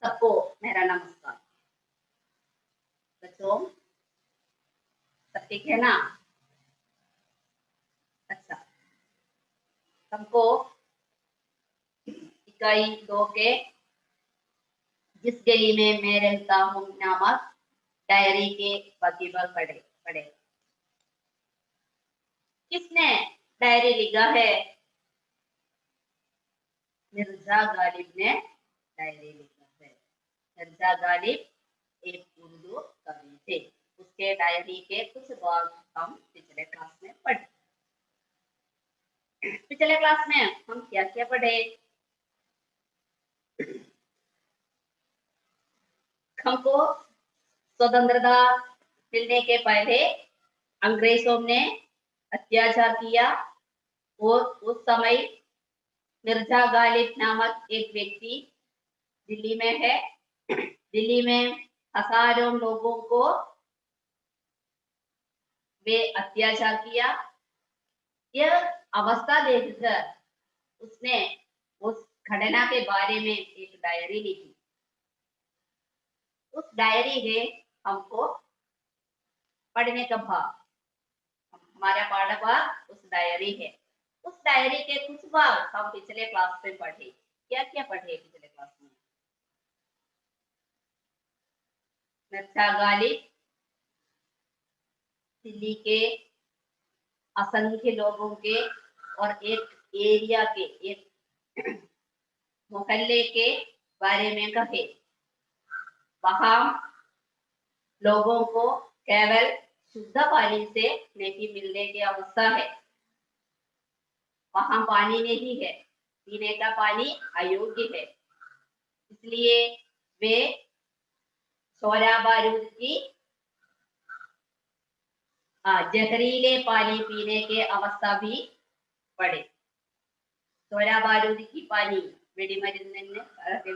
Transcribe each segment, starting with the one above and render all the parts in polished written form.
सबको मेरा नमस्कार। बच्चों सब ठीक है ना? अच्छा, हमको इकाई 2 के जिस गली में मैं रहता हूँ नामक डायरी के वकीबल पढ़े। किसने डायरी लिखा है? मिर्जा गालिब ने डायरी लिखा है। मिर्जा गालिब एक उर्दू कवि थे। उसके डायरी के कुछ भाग हम पिछले क्लास में पढ़े। पिछले क्लास में हम क्या क्या पढ़े? हमको स्वतंत्रता मिलने के पहले अंग्रेजों ने अत्याचार किया और उस समय मिर्जा गालिब नामक एक व्यक्ति दिल्ली में है। दिल्ली में हजारों लोगों को वे अत्याचार किया। यह अवस्था देखकर उसने उस घटना के बारे में एक डायरी लिखी। उस डायरी में हमको पढ़ने का भाग, हमारा पाठ भाग उस डायरी है। उस डायरी के कुछ भाग हम पिछले क्लास में पढ़े। क्या क्या पढ़े पिछले क्लास में? मिर्जा गालिब दिल्ली के असंख्य लोगों के और एक एरिया के, एक मोहल्ले के बारे में कहे। वहां लोगों को केवल शुद्ध पानी से नहीं मिलने की अवस्था है। वहां पानी नहीं है, पीने का पानी अयोग्य है। इसलिए वे सोना बारूद की जहरीले पानी पीने के अवस्था भी पड़े। सोना बारूद की पानी വെടിമരുന്നിന്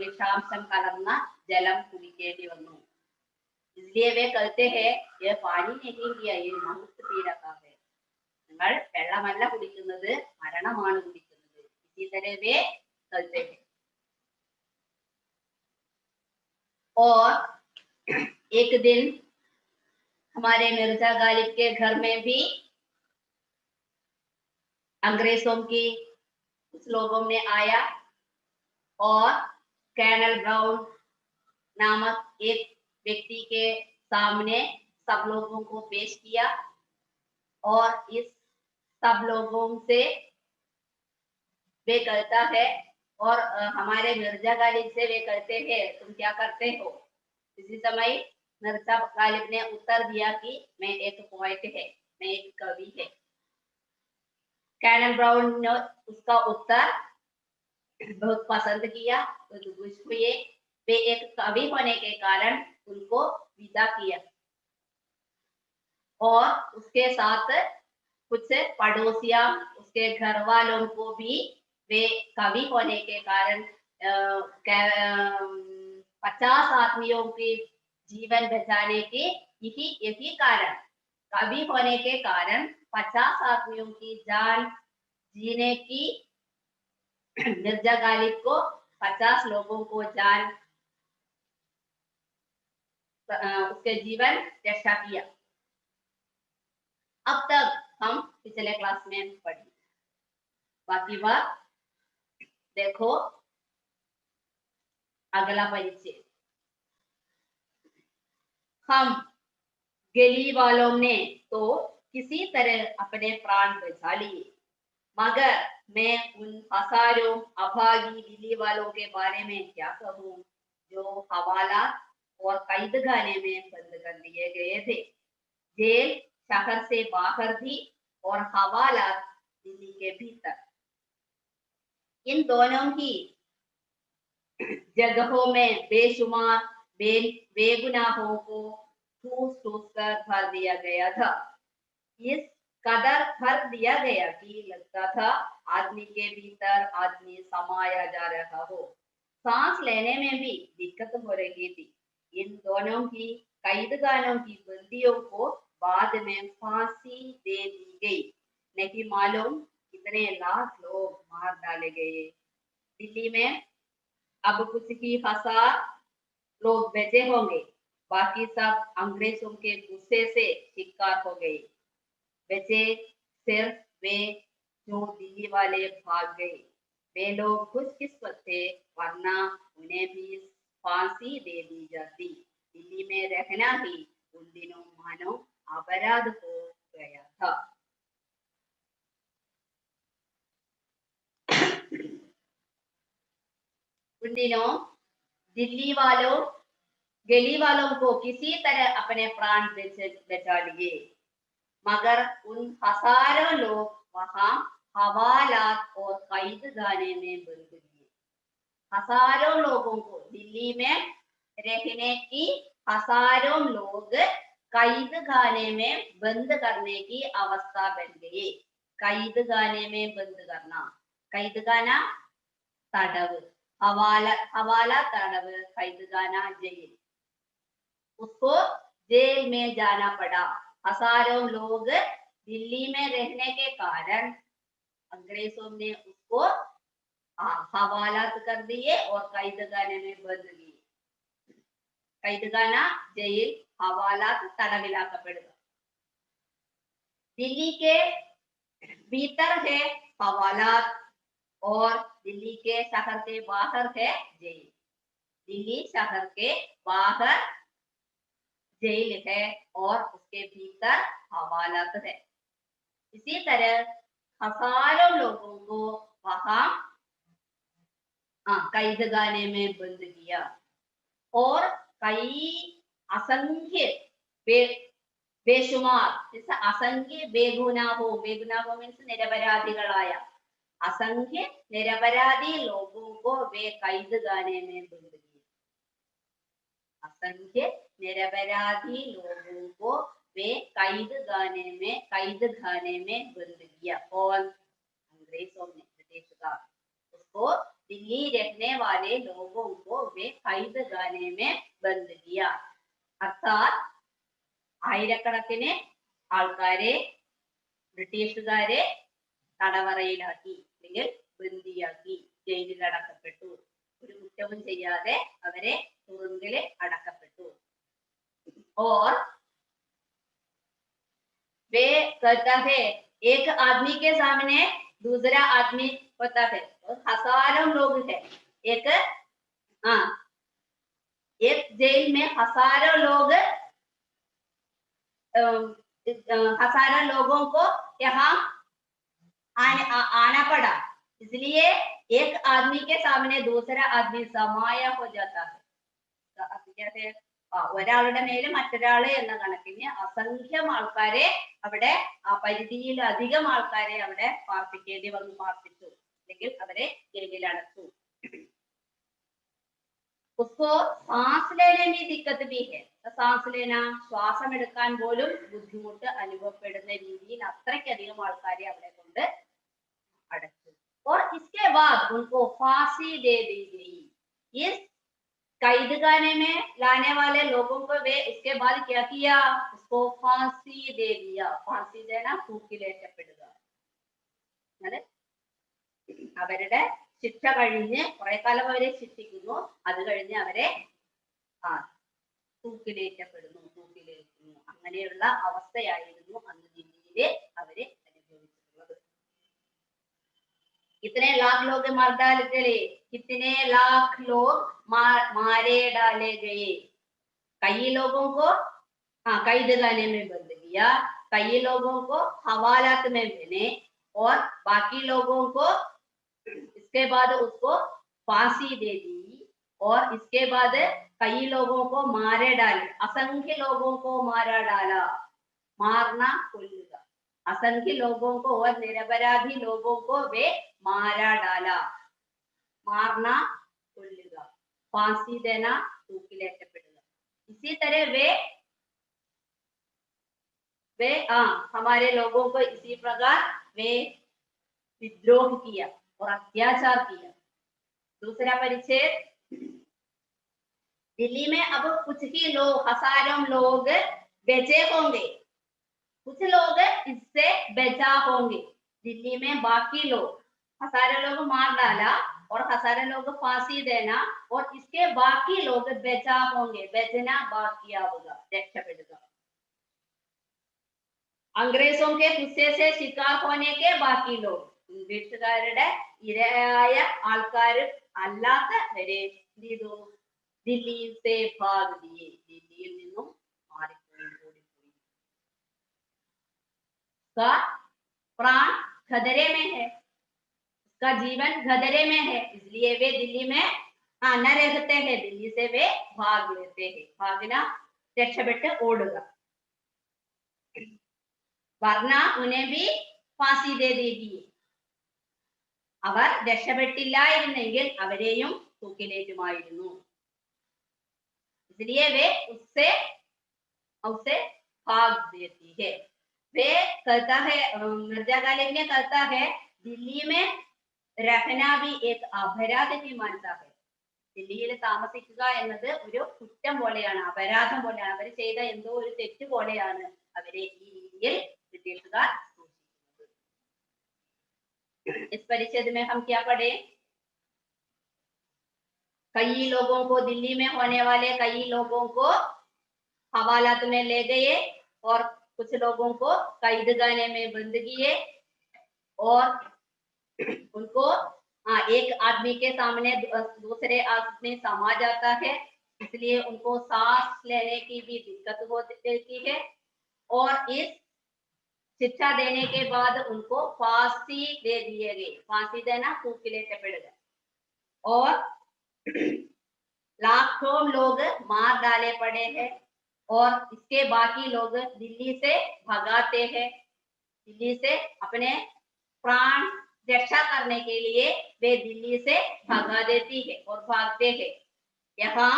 വിഷാംശം കലർന്ന जलम കുടിക്കേണ്ടി വന്നു। इसलिए वे कहते हैं ये पानी नहीं लिया, ये मौत पी रखा है। നിങ്ങൾ വെള്ളമല്ല കുടിക്കുന്നത്, മരണമാണ് കുടിക്കുന്നത്। इसी तरह वे कहते हैं। और एक दिन हमारे मिर्जा गालिब के घर में भी अंग्रेजों की कुछ लोगों ने आया और कर्नल ब्राउन नामक एक व्यक्ति के सामने सब लोगों को पेश किया और इस सब लोगों से वे कहता है और हमारे मिर्जा गालिब से वे कहते हैं तुम क्या करते हो? इसी समय मिर्जा गालिब ने उत्तर दिया कि मैं एक पोएट है, मैं एक कवि है। कर्नल ब्राउन ने उसका उत्तर बहुत पसंद किया, तो खुश हुए। वे एक कवि होने के कारण उनको विदा किया और उसके साथ कुछ पड़ोसिया, उसके घर वालों को भी वे कवि होने के कारण 50 आदमियों के जीवन बचाने के यही कारण, कवि होने के कारण 50 आदमियों की जान जीने की मिर्जा गालिब को 50 लोगों को जान उसके जीवन रक्षा किया। अब तक हम पिछले क्लास में पढ़ी। बाकी बात देखो अगला परिचय। हम गली वालों ने तो किसी तरह अपने प्राण बचा लिए, मगर मैं उन हजारों अभागी दिल्ली वालों के बारे में क्या कहूँ जो हवाला और कैदखाने में बंद कर दिए गए थे। जेल शहर से बाहर थी और हवाला दिल्ली के भीतर। इन दोनों की जगहों में बेशुमार बेगुनाहों को ठूस ठूस कर भर दिया गया था। इस कदर भर दिया गया कि लगता था आदमी के भीतर आदमी समाया जा रहा हो। सांस लेने में भी दिक्कत हो रही थी। इन दोनों की कैदखानों की बंदियों को बाद में फांसी दे दी गई। नहीं मालूम कितने लाख लोग मार डाले गए। दिल्ली में अब कुछ ही हजार लोग बचे होंगे, बाकी सब अंग्रेजों के गुस्से से शिकार हो गए। बचे सिर्फ वे जो दिल्ली वाले भाग गए। वे लोग खुशकिस्मत थे, वरना उन्हें भी फांसी दे दी जाती। दिल्ली में रहना ही उन दिनों मानो अपराध हो गया था। उन दिनों दिल्ली वालों गली वालों को किसी तरह अपने प्राण बचा लिए, मगर उन हजारों लोग वहां हवालात और कैद खाने में बंद किए। हजारों लोगों को दिल्ली में रहने की हजारों लोग कैद खाने में बंद करने की अवस्था बन गई। कैद खाने में बंद करना, कैद खाना तड़व, हवाला हवाला तड़व, कैद खाना जेल, उसको जेल में जाना पड़ा। हजारों लोग दिल्ली में रहने के कारण अंग्रेजों ने उसको हवालात कर दिए और कैद खाने में बंद किए। कैद खाना जेल, हवालात तड़विलाക്കപ്പെടുക। दिल्ली के भीतर है हवालात और दिल्ली के शहर के बाहर है जेल। दिल्ली शहर के बाहर जेल है और उसके भीतर हवालात है। इसी तरह हजारों लोगों को वहां कैद खाने में बंद किया और कई असंख्य बेशुमार असंख्य बेगुनाहों मीन्स निरപരാധികളായ असंख्य निरपराधी लोगों को वे कैद खाने में बंद किया। असंख्य निरपराधी लोगों को वे कैद खाने में बंद किया। कौन? अंग्रेजों ने, ब्रिटिशकार। उसको दिल्ली रहने वाले लोगों को वे कैद खाने में बंद किया। अर्थात ആയിരക്കണക്കിന് ആൾക്കാരെ ബ്രിട്ടീഷുകാരെ തടവറയിലാക്കി അല്ലെങ്കിൽ ബന്ദിയാക്കി, ജയിലിൽ അടക്കപ്പെട്ടു. ഒരു കുറ്റവും ചെയ്യാതെ അവരെ തുറുങ്കില് അടക്കപ്പെട്ടു. और वे कहता है एक आदमी के सामने दूसरा आदमी होता है, हजारों लोग है। एक जेल में हजारों लोग, हजारों लोगों को यहाँ आना पड़ा, इसलिए एक आदमी के सामने दूसरा आदमी समाया हो जाता है। ഒരാളുടെ മേലെ മറ്റൊരാള് എന്ന കണക്കിന് അസംഖ്യം ആൾക്കാരെ അവിടെ പരിധിയിലധികം ആൾക്കാരെ അവിടെ പാർപ്പിക്കേണ്ടി വന്നു, പാർപ്പിച്ചു, അല്ലെങ്കിൽ അവരെ ജയിലിൽ അടച്ചു. उसको सांस लेने में दिक्कत भी है. सांस लेना, ശ്വാസം എടുക്കാൻ പോലും ബുദ്ധിമുട്ട് അനുഭവപ്പെടുന്ന രീതിയിൽ അത്രയ്ക്കധികം ആൾക്കാരെ അവിടെ കൊണ്ട് അടച്ചു. और इसके बाद उनको फांसी दे दी गई. इस कैद खाने में लाने वाले लोगों को वे इसके बाद क्या किया? उसको फांसी दे दिया. फांसी देना തൂക്കിലേറ്റപ്പെടുക. അവരുടെ ശിക്ഷ കഴിഞ്ഞ് കുറെ കാലം അവരെ ശിക്ഷിക്കുന്നു, അത് കഴിഞ്ഞ് അവരെ തൂക്കിലേറ്റപ്പെടുന്നു. അങ്ങനെയുള്ള അവസ്ഥയായിരുന്നു അന്ന് ദില്ലിയില് അവര് അനുഭവിച്ചിട്ടുള്ളത്. कितने लाख लोग मार डाले गए, कितने लाख लोग मारे डाले गए. कई लोगों को कैद खाने में बंद किया, कई लोगों को हवालात में बने और बाकी लोगों को इसके बाद उसको फांसी दे दी. और इसके बाद कई लोगों को मारे डाले, असंख्य लोगों को मारा डाला. मारना, कोल्लुക, असंख्य लोगों को और निरपराधी लोगों को वे मारा डाला. मारना, कोल्लुക, फांसी देना, തൂക്കിലേറ്റപ്പെടുക. इसी तरह वे हमारे लोगों को इसी प्रकार वे विद्रोह किया और अत्याचार किया. दूसरा परिच्छेद. दिल्ली में अब कुछ ही लोग, हजारों लोग बचे होंगे. कुछ लोग इससे बचा होंगे. दिल्ली में बाकी लोग, हजारों लोग मार डाला, और हजारे लोग फांसी देना और इसके बाकी लोग बचा होंगे, बचना बाकियाവുക, രക്ഷപ്പെടുക। अंग्रेजों के गुस्से से शिकार होने के बाकी लोग, ബ്രിട്ടീഷുകാരുടെ ഇരയായ ആൾക്കാർ അല്ലാത്തവരെ എന്ത് ചെയ്തു? ദില്ലിയിൽ से भाग दिए, ദില്ലിയിൽ നിന്നും മാറിപ്പോയി, ഓടിപ്പോയി। का प्राण खतरे में है, उसका जीवन खतरे में है, इसलिए वे दिल्ली में न रहते हैं, दिल्ली से वे भाग लेते हैं। भागना, രക്ഷപ്പെട്ട് ഓടുക। वरना उन्हें भी फांसी दे देगी, അവർ രക്ഷപ്പെട്ടില്ലായിരുന്നെങ്കിൽ അവരെയും തൂക്കിലേറ്റുമായിരുന്നു। इसलिए वे उससे भाग देती है। वे कहता है, मिर्जा गालिब ने कहता है, दिल्ली में रहना भी एक अपराध की मानता है। ദില്ലിയിൽ താമസിക്കുക എന്നത് ഒരു കുറ്റം പോലെയാണ്, അപരാധം പോലെയാണ്, അവർ ചെയ്ത എന്തോ ഒരു തെറ്റ് പോലെയാണ് അവരെ ഈ രീതിയിൽ ബ്രിട്ടീഷുകാർ സൂക്ഷിക്കുന്നത്। इस परिच्छेद में हम क्या पढ़े? कई लोगों को, दिल्ली में होने वाले कई लोगों को हवालात में ले गए और कुछ लोगों को कैदखाने में बंद किए और उनको एक आदमी के सामने दूसरे आदमी समा जाता है, इसलिए उनको सांस लेने की भी दिक्कत होती है। और इस शिक्षा देने के बाद उनको फांसी दे दिए गए, फांसी देना तूकिलेറ്റപ്പെടുക। और लाखों लोग मार डाले पड़े हैं और इसके बाकी लोग दिल्ली से भगाते हैं, दिल्ली से अपने प्राण रक्षा करने के लिए वे दिल्ली से भगा देती है और भागते हैं। यहाँ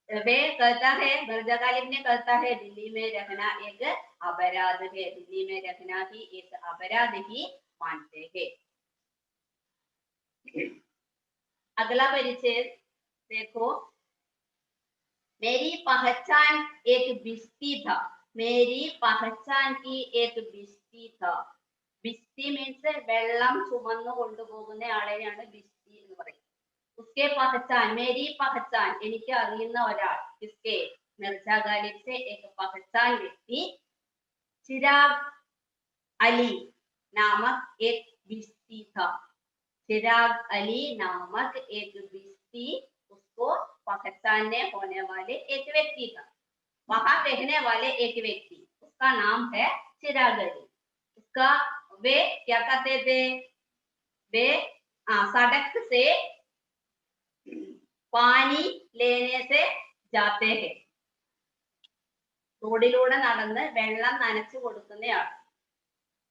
वे कहता है, मिर्जा गालिब ने कहता है, दिल्ली में रहना एक अपराध है, दिल्ली में रहना ही एक अपराध ही मानते हैं। अगला परिच्छेद देखो। मेरी पहचान एक बिस्ती था, मेरी पहचान की एक बिस्ती था। बिस्ती मीन्स വെള്ളം ചുമന്നു കൊണ്ടുപോകുന്ന ആളെയാണ് ബിസ്തി എന്ന് പറയുന്നത്। उसके पहचान, मेरी पहचान, എനിക്ക് അറിയുന്ന ഒരാൾ, किसके? मिर्जा गालिब से एक पहचान व्यक्ति चिराग अली नामक एक बिस्ती था। चिराग अली नामक एक बिस्ती, उसको पहचानने होने वाले एक व्यक्ति था, वहां रहने वाले एक व्यक्ति, उसका नाम है चिराग अली। उसका वे क्या करते थे? वे सड़क से पानी लेने से जाते हैं, റോഡിലൂടെ നടന്ന് വെള്ളം നനച്ചു കൊടുക്കുന്നയാൾ,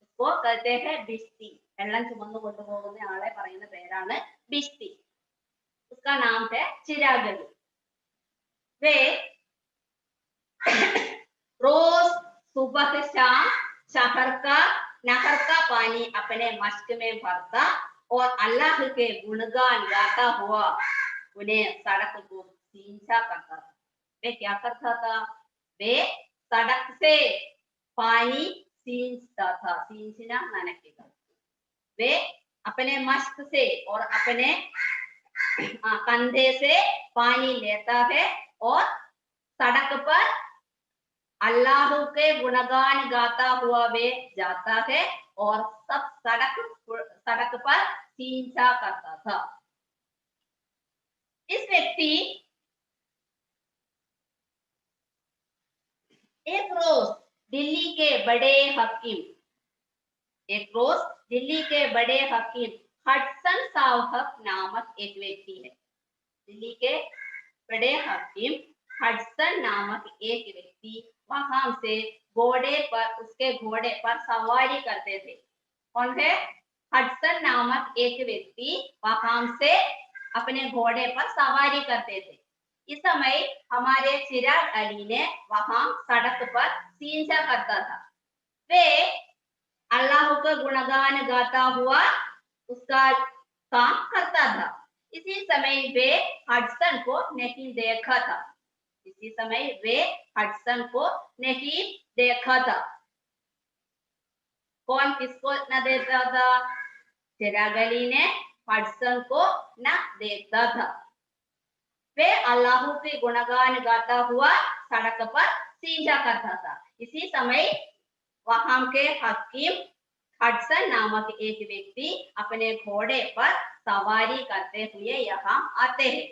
उसको कहते हैं बिस्ती, വെള്ളം ചുമന്നു കൊണ്ടുപോകുന്ന ആളെ പറയുന്ന പേരാണ് ബിസ്തി। उसका नाम है चिराग अली। वे रोज सुबह शाम नहर का पानी अपने मश्क में भरता और अल्लाह के गुणगान गाता हुआ उन्हें सड़क को सींचा करता था। वे क्या करता था? वे सड़क से पानी सींचता था, सींचना ननकेगा। वे अपने मश्क से और अपने कंधे से पानी लेता है और सड़क पर अल्लाह के गुणगान गाता हुआ वे जाता है और सब सड़क पर सींचा करता था। इस व्यक्ति एक रोज दिल्ली के बड़े हकीम हडसन साहब नामक एक व्यक्ति है। दिल्ली के बड़े हकीम हडसन नामक एक व्यक्ति वहां से उसके घोड़े पर सवारी करते थे। कौन है? हडसन नामक एक व्यक्ति वहां से अपने घोड़े पर सवारी करते थे। इस समय हमारे चिराग अली ने वहां सड़क पर सींचा करता था। वे अल्लाह का गुणगान गाता हुआ उसका काम करता था। इसी समय वे हडसन को नहीं देखा था, इसी समय वे हडसन को नहीं देखा था। कौन किसको न देखता था? चिराग अली ने हडसन को न देखता था। वे अल्लाह के गुणगान गाता हुआ सड़क पर सींचा करता था। इसी समय वहां के हकीम हडसन नामक एक व्यक्ति अपने घोड़े पर सवारी करते हुए यहाँ आते हैं।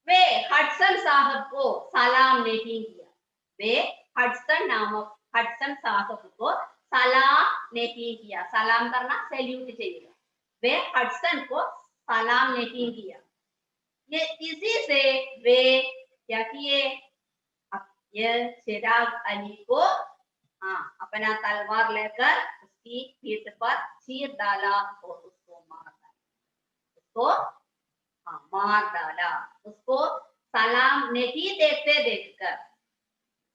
वे हडसन साहब को सलाम नहीं किया। वे हडसन साहब को सलाम नहीं किया। सलाम करना सैल्यूट चाहिए। वे हडसन को सलाम नहीं किया। ये इसी से वे क्या किए, ये चिराग अली को अपना तलवार लेकर उसकी पीठ पर चीर डाला और उसको मार डाला। उसको सलाम नहीं देते देखकर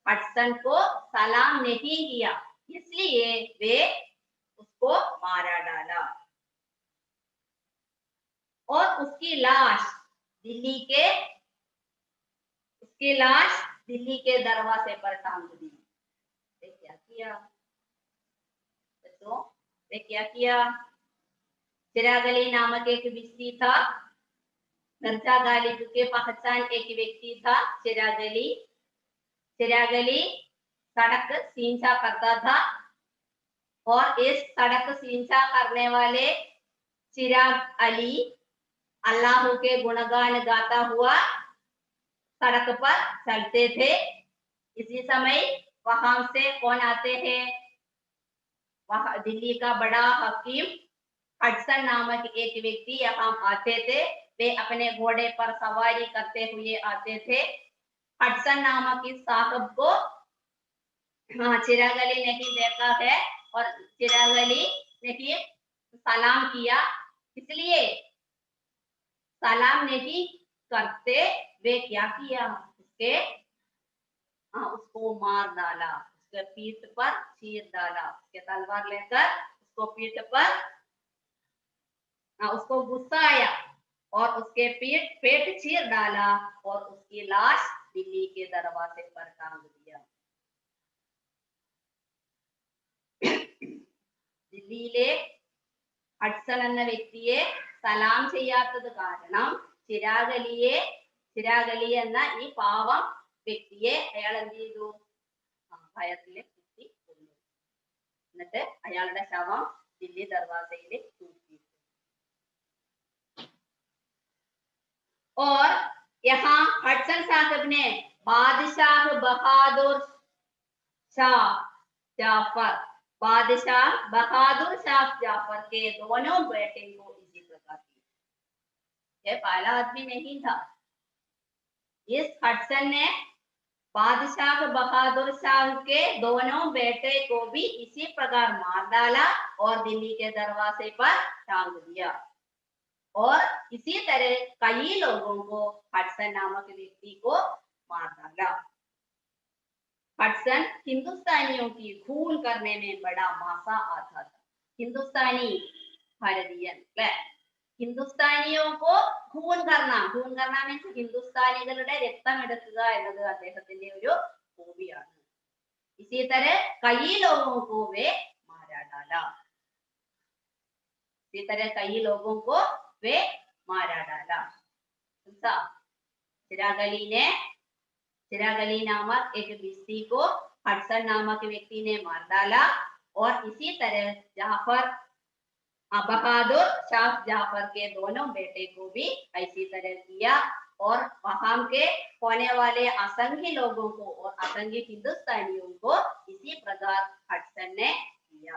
हडसन को सलाम नहीं किया, इसलिए वे उसको मारा डाला और उसकी लाश दिल्ली के दरवाजे पर टांग दी। वे क्या किया? चिराग अली नामक एक व्यक्ति था। मिर्जा गालिब के पहचान एक व्यक्ति था चिराग अली सड़क सींचा करता था और इस सड़क सींचा करने वाले चिराग अली अल्लाह के गुणगान गाता हुआ सड़क पर चलते थे। इसी समय वहां से कौन आते हैं? वहां दिल्ली का बड़ा हकीम हडसन नामक एक व्यक्ति यहाँ आते थे। वे अपने घोड़े पर सवारी करते हुए आते थे। हडसन नामक इस साहब को चिराग अली ने ही देखा है और चिराग अली ने ही सलाम किया, इसलिए सलाम नहीं करते वे क्या किया? उसको मार डाला, उसके पीठ पर चीर डाला। उसके तलवार लेकर उसको पीठ पर उसको गुस्सा आया और उसके पेट चीर डाला और उसकी लाश दिल्ली के दरवाजे पर टांग दिया। ദില്ലിയിലെ ഹഡ്സൺ എന്ന വ്യക്തിയെ സലാം ചെയ്യാത്തത് കാരണം ചിരാഗ് അലി എന്ന ഈ പാവം വ്യക്തിയെ അയാൾ എന്ത് ചെയ്തു? ഭയത്തില് കുത്തി കൊന്നു. എന്നിട്ട് അയാളുടെ ശവം ദില്ലി ദർവാസയിൽ തൂക്കി. और यहाँ हडसन साहब ने बादशाह बहादुर शाह जाफर के दोनों बेटे को इसी प्रकार किया। ये पहला आदमी नहीं था। इस हडसन ने बादशाह बहादुर शाह के दोनों बेटे को भी इसी प्रकार मार डाला और दिल्ली के दरवाजे पर टांग दिया। और इसी तरह कई लोगों को हडसन नामक व्यक्ति को मार डाला। हडसन हिंदुस्तानियों की खून करने में बड़ा मासा आता था। हिंदुस्तानी भारतीय ഹിന്ദുസ്ഥാനിയോ ഖൂൻ കർണ മീൻസ് ഹിന്ദുസ്ഥാനികളുടെ രക്തമെടുക്കുക എന്നത് അദ്ദേഹത്തിന്റെ ഒരു ഹോബിയാണ്. इसी तरह कई लोगों को वे मारा डाला। इसी तरह कई लोगों को वे मारा डाला। चिराग अली नामक एक व्यक्ति को हडसन नामक व्यक्ति ने मार डाला और इसी तरह बहादुर शाह जाफर के दोनों बेटे को भी इसी तरह किया और वहां के होने वाले असंख्य लोगों को और असंख्य हिंदुस्तानियों को इसी प्रकार हडसन ने किया।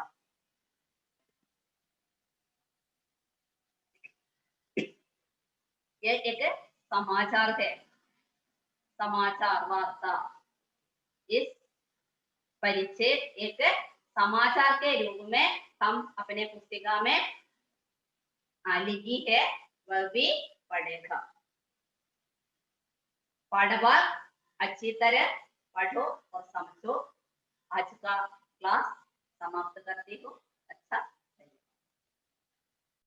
ये एक समाचार है, समाचार वार्ता। इस परिचय एक समाचार के रूप में हम अपने पुस्तिका में लिखी है, वह भी पढ़ेगा। पाठभाग अच्छी तरह पढ़ो और समझो। आज का क्लास समाप्त करती हूँ।